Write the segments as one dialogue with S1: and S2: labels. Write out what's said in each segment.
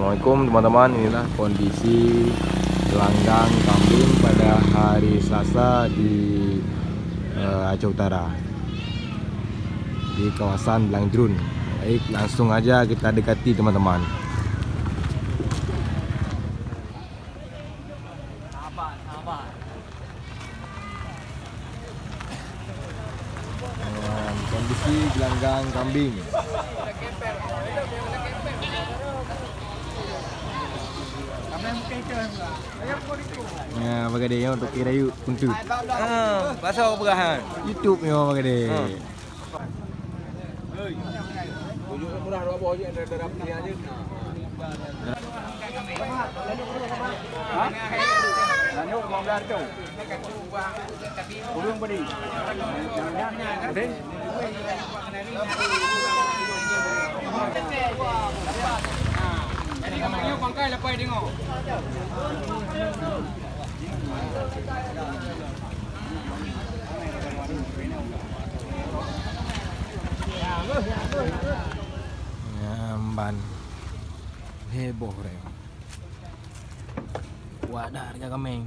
S1: Assalamualaikum teman-teman, inilah kondisi gelanggang kambing pada hari Selasa di Aceh Utara di kawasan Belangjrun. Baik, langsung aja kita dekati teman-teman. Kondisi gelanggang kambing. Ya, bagi dia untuk kira yuk untuk.
S2: Pasal perahan.
S1: YouTube ni orang bagi dia.
S2: Tujuh murah dua bawah je ada rapi aja. Lanjut mau belar tu. Urung beri. Ada. Jadi kamu ni pangkai lepas tengok.
S1: Nyamban heboh rem. Wadah harga kambing.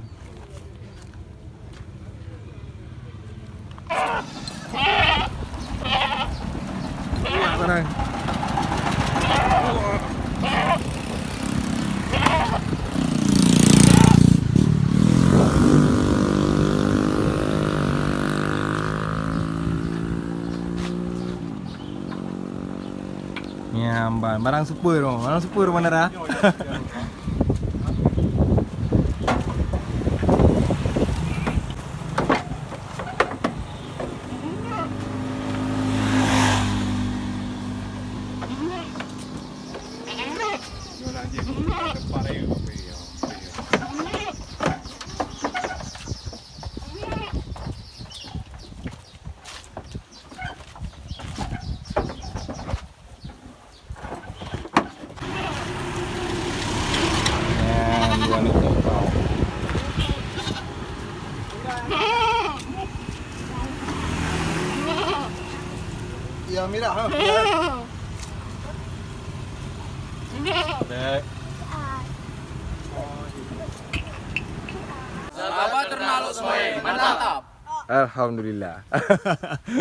S1: Sekarang nyamban barang super dong, barang super mana dah?
S2: Ya merah ha. Bapak terlalu semua. Mantap.
S1: Alhamdulillah.